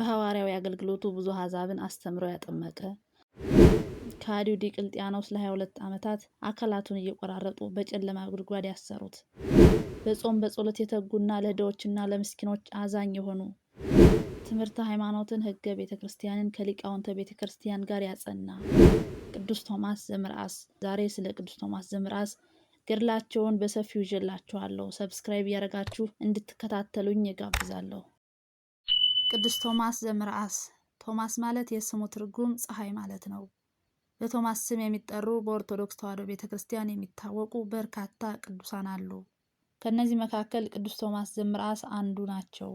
በሐዋርያዊ አገልግሎቱ ብዙ አሕዛብን አስተምሮ ያጠመቀ ከሃዲው ዲቅልጥያኖስ ለ22 ዓመታት አካላቱን እየቆራረጡ በጨለማ ጉድጓድ ያሰሩት፣ በጾም በጸሎት የተጉና ለድሆችና ለምስኪኖች አዛኝ የሆኑ፣ ትምህርተ ሃይማኖትን ሕገ ቤተ ክርስቲያንን ከሊቃውንተ ቤተ ክርስቲያን ጋር ያጸና ቅዱስ ቶማስ ዘመርዓስ። ዛሬ ስለ ቅዱስ ቶማስ ዘመርዓስ ገድላቸውን በሰፊው ይዤላችኋለሁ። ሰብስክራይብ እያደረጋችሁ እንድትከታተሉኝ እጋብዛለሁ። ቅዱስ ቶማስ ዘመርዓስ። ቶማስ ማለት የስሙ ትርጉም ፀሐይ ማለት ነው። በቶማስ ስም የሚጠሩ በኦርቶዶክስ ተዋሕዶ ቤተክርስቲያን የሚታወቁ በርካታ ቅዱሳን አሉ። ከነዚህ መካከል ቅዱስ ቶማስ ዘመርዓስ አንዱ ናቸው።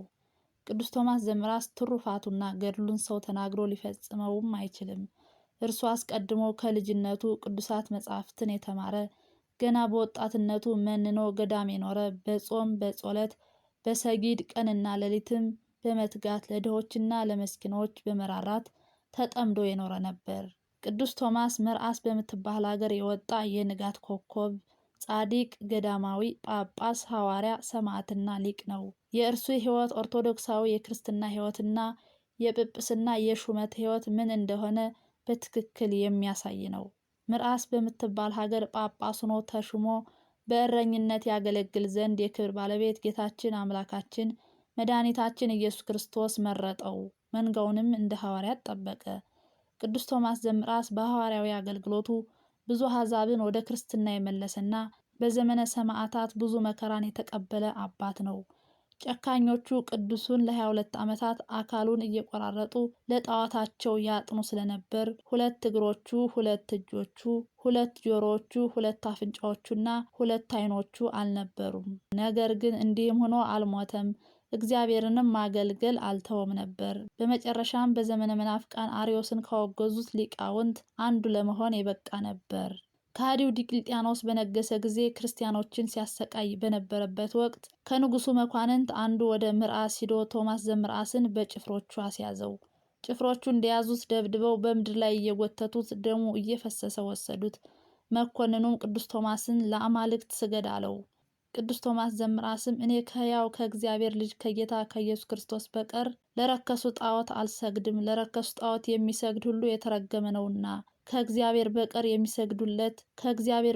ቅዱስ ቶማስ ዘመርዓስ ትሩፋቱና ገድሉን ሰው ተናግሮ ሊፈጽመውም አይችልም። እርሱ አስቀድሞ ከልጅነቱ ቅዱሳት መጻሕፍትን የተማረ፣ ገና በወጣትነቱ መንኖ ገዳም የኖረ፣ በጾም በጸሎት በሰጊድ ቀንና ሌሊትም በመትጋት ለድሆችና ለመስኪኖች በመራራት ተጠምዶ የኖረ ነበር። ቅዱስ ቶማስ መርዓስ በምትባል ሀገር የወጣ የንጋት ኮከብ፣ ጻድቅ፣ ገዳማዊ፣ ጳጳስ፣ ሐዋርያ፣ ሰማዕትና ሊቅ ነው። የእርሱ ሕይወት ኦርቶዶክሳዊ የክርስትና ሕይወትና የጵጵስና የሹመት ሕይወት ምን እንደሆነ በትክክል የሚያሳይ ነው። መርዓስ በምትባል ሀገር ጳጳስ ሆኖ ተሹሞ በእረኝነት ያገለግል ዘንድ የክብር ባለቤት ጌታችን አምላካችን መድኃኒታችን ኢየሱስ ክርስቶስ መረጠው። መንጋውንም እንደ ሐዋርያት ጠበቀ። ቅዱስ ቶማስ ዘመርዓስ በሐዋርያዊ አገልግሎቱ ብዙ አሕዛብን ወደ ክርስትና የመለሰና በዘመነ ሰማዕታት ብዙ መከራን የተቀበለ አባት ነው። ጨካኞቹ ቅዱሱን ለ22 ዓመታት አካሉን እየቆራረጡ ለጣዖታቸው ያጥኑ ስለነበር 2 እግሮቹ፣ 2 እጆቹ፣ 2 ጆሮዎቹ፣ 2 አፍንጫዎቹና 2 ዓይኖቹ አልነበሩም። ነገር ግን እንዲህም ሆኖ አልሞተም። እግዚአብሔርንም ማገልገል አልተወም ነበር። በመጨረሻም በዘመነ መናፍቃን አርዮስን ካወገዙት ሊቃውንት አንዱ ለመሆን የበቃ ነበር። ከሃዲው ዲቅልጥያኖስ በነገሰ ጊዜ ክርስቲያኖችን ሲያሰቃይ በነበረበት ወቅት ከንጉሱ መኳንንት አንዱ ወደ መርዓስ ሂዶ ቶማስ ዘመርዓስን በጭፍሮቹ አስያዘው። ጭፍሮቹ እንደያዙት ደብድበው በምድር ላይ እየጎተቱት ደሙ እየፈሰሰ ወሰዱት። መኮንኑም ቅዱስ ቶማስን ለአማልክት ስገድ አለው። ቅዱስ ቶማስ ዘመርዓስም እኔ ከሕያው ከእግዚአብሔር ልጅ ከጌታ ከኢየሱስ ክርስቶስ በቀር ለረከሱ ጣዖት አልሰግድም፣ ለረከሱ ጣዖት የሚሰግድ ሁሉ የተረገመ ነውና ከእግዚአብሔር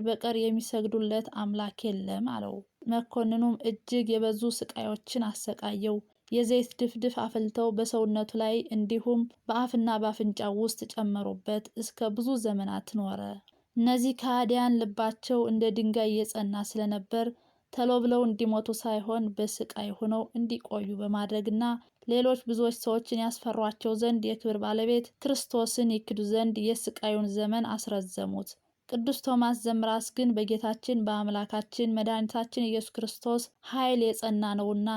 በቀር የሚሰግዱለት አምላክ የለም አለው። መኮንኑም እጅግ የበዙ ስቃዮችን አሰቃየው። የዘይት ድፍድፍ አፍልተው በሰውነቱ ላይ እንዲሁም በአፍና በአፍንጫው ውስጥ ጨመሩበት። እስከ ብዙ ዘመናት ኖረ። እነዚህ ከሃዲያን ልባቸው እንደ ድንጋይ የጸና ስለነበር ተሎ ብለው እንዲሞቱ ሳይሆን በስቃይ ሆነው እንዲቆዩ በማድረግና ሌሎች ብዙዎች ሰዎችን ያስፈሯቸው ዘንድ የክብር ባለቤት ክርስቶስን ይክዱ ዘንድ የስቃዩን ዘመን አስረዘሙት። ቅዱስ ቶማስ ዘመርዓስ ግን በጌታችን በአምላካችን መድኃኒታችን ኢየሱስ ክርስቶስ ኃይል የጸና ነውና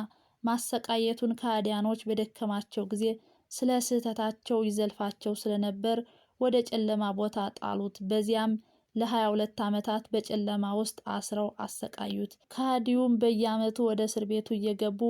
ማሰቃየቱን ከሃዲያኖች በደከማቸው ጊዜ ስለ ስህተታቸው ይዘልፋቸው ስለነበር ወደ ጨለማ ቦታ ጣሉት። በዚያም ለ22 ዓመታት በጨለማ ውስጥ አስረው አሰቃዩት። ከሃዲውም በየዓመቱ ወደ እስር ቤቱ እየገቡ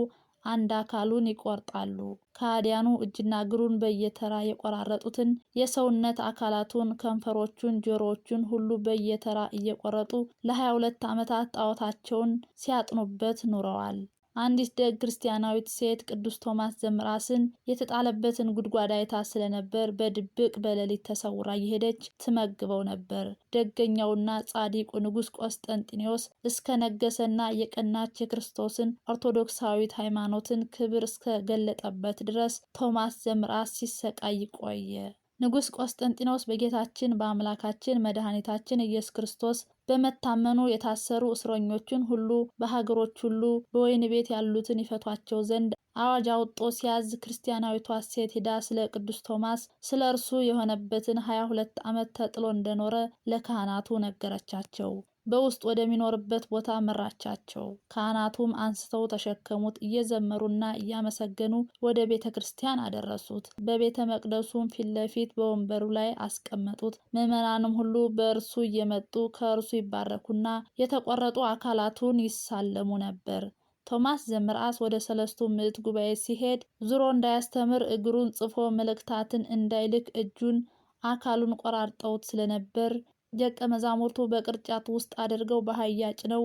አንድ አካሉን ይቆርጣሉ። ከሃዲያኑ እጅና እግሩን በየተራ የቆራረጡትን የሰውነት አካላቱን፣ ከንፈሮቹን፣ ጆሮዎቹን ሁሉ በየተራ እየቆረጡ ለ22 ዓመታት ጣዖታቸውን ሲያጥኑበት ኑረዋል። አንዲት ደግ ክርስቲያናዊት ሴት ቅዱስ ቶማስ ዘመርዓስን የተጣለበትን ጉድጓድ አይታ ስለነበር በድብቅ በሌሊት ተሰውራ እየሄደች ትመግበው ነበር። ደገኛውና ጻድቁ ንጉሥ ቆስጠንጢኖስ እስከ ነገሰና የቀናች የክርስቶስን ኦርቶዶክሳዊት ሃይማኖትን ክብር እስከ ገለጠበት ድረስ ቶማስ ዘመርዓስ ሲሰቃይ ቆየ። ንጉሥ ቆስጠንጢኖስ በጌታችን በአምላካችን መድኃኒታችን ኢየሱስ ክርስቶስ በመታመኑ የታሰሩ እስረኞችን ሁሉ በሀገሮች ሁሉ በወህኒ ቤት ያሉትን ይፈቷቸው ዘንድ አዋጅ አውጥቶ ሲያዝ ክርስቲያናዊቷ ሴት ሄዳ ስለ ቅዱስ ቶማስ ስለ እርሱ የሆነበትን 22 ዓመት ተጥሎ እንደኖረ ለካህናቱ ነገረቻቸው። በውስጥ ወደሚኖርበት ቦታ መራቻቸው። ካህናቱም አንስተው ተሸከሙት። እየዘመሩና እያመሰገኑ ወደ ቤተ ክርስቲያን አደረሱት። በቤተ መቅደሱም ፊት ለፊት በወንበሩ ላይ አስቀመጡት። ምዕመናንም ሁሉ በእርሱ እየመጡ ከእርሱ ይባረኩና የተቆረጡ አካላቱን ይሳለሙ ነበር። ቶማስ ዘመርዓስ ወደ 3 ምዕት ጉባኤ ሲሄድ ዙሮ እንዳያስተምር እግሩን ጽፎ መልእክታትን እንዳይልክ እጁን አካሉን ቆራርጠውት ስለነበር ደቀ መዛሙርቱ በቅርጫት ውስጥ አድርገው በአህያ ጭነው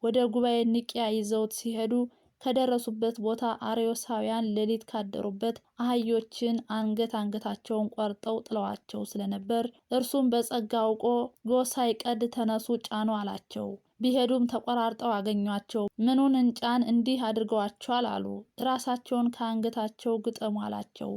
ወደ ጉባኤ ኒቅያ ይዘውት ሲሄዱ ከደረሱበት ቦታ አርዮሳውያን ሌሊት ካደሩበት አህዮችን አንገታቸውን ቆርጠው ጥለዋቸው ስለነበር እርሱም በጸጋ አውቆ ጎህ ሳይቀድ ተነሱ ጫኑ አላቸው። ቢሄዱም ተቆራርጠው አገኟቸው። ምኑን እንጫን እንዲህ አድርገዋቸዋል አሉ። ራሳቸውን ከአንገታቸው ግጠሙ አላቸው።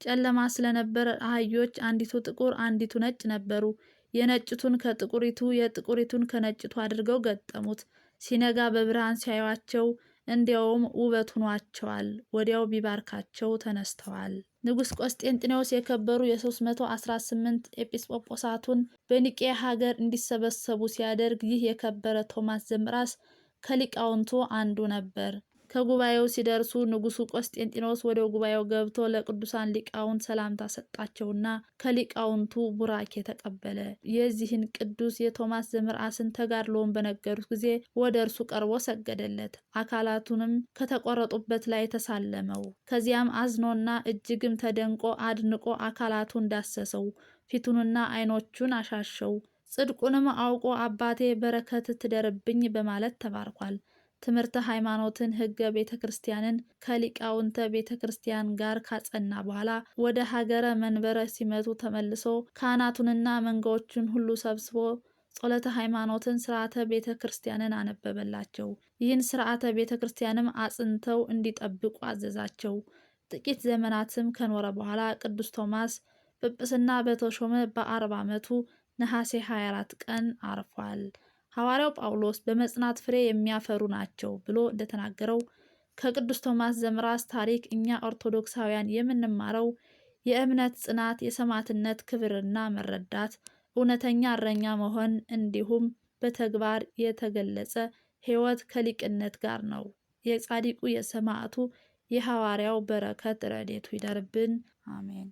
ጨለማ ስለነበር አህዮች አንዲቱ ጥቁር አንዲቱ ነጭ ነበሩ። የነጭቱን ከጥቁሪቱ የጥቁሪቱን ከነጭቱ አድርገው ገጠሙት። ሲነጋ በብርሃን ሲያዩአቸው እንዲያውም ውበት ሆኗቸዋል። ወዲያው ቢባርካቸው ተነስተዋል። ንጉሥ ቆስጤንጢኖስ የከበሩ የ318 ኤጲስቆጶሳቱን በኒቄያ ሀገር እንዲሰበሰቡ ሲያደርግ ይህ የከበረ ቶማስ ዘምራስ ከሊቃውንቱ አንዱ ነበር። ከጉባኤው ሲደርሱ ንጉሡ ቆስጤንጢኖስ ወደ ጉባኤው ገብቶ ለቅዱሳን ሊቃውንት ሰላምታ ሰጣቸውና ከሊቃውንቱ ቡራኬ ተቀበለ። የዚህን ቅዱስ የቶማስ ዘምርአስን ተጋድሎውን በነገሩት ጊዜ ወደ እርሱ ቀርቦ ሰገደለት። አካላቱንም ከተቆረጡበት ላይ ተሳለመው። ከዚያም አዝኖና እጅግም ተደንቆ አድንቆ አካላቱን ዳሰሰው፣ ፊቱንና ዓይኖቹን አሻሸው። ጽድቁንም አውቆ አባቴ በረከት ትደርብኝ በማለት ተባርኳል። ትምህርተ ሃይማኖትን ሕገ ቤተ ክርስቲያንን ከሊቃውንተ ቤተ ክርስቲያን ጋር ካጸና በኋላ ወደ ሀገረ መንበረ ሲመቱ ተመልሶ ካህናቱንና መንጋዎቹን ሁሉ ሰብስቦ ጸሎተ ሃይማኖትን ስርዓተ ቤተ ክርስቲያንን አነበበላቸው። ይህን ስርዓተ ቤተ ክርስቲያንም አጽንተው እንዲጠብቁ አዘዛቸው። ጥቂት ዘመናትም ከኖረ በኋላ ቅዱስ ቶማስ ጵጵስና በተሾመ በ40 ዓመቱ ነሐሴ 24 ቀን አርፏል። ሐዋርያው ጳውሎስ በመጽናት ፍሬ የሚያፈሩ ናቸው ብሎ እንደተናገረው ከቅዱስ ቶማስ ዘምራስ ታሪክ እኛ ኦርቶዶክሳውያን የምንማረው የእምነት ጽናት፣ የሰማዕትነት ክብርና መረዳት፣ እውነተኛ እረኛ መሆን እንዲሁም በተግባር የተገለጸ ሕይወት ከሊቅነት ጋር ነው። የጻድቁ የሰማዕቱ የሐዋርያው በረከት ረድኤቱ ይደርብን፣ አሜን።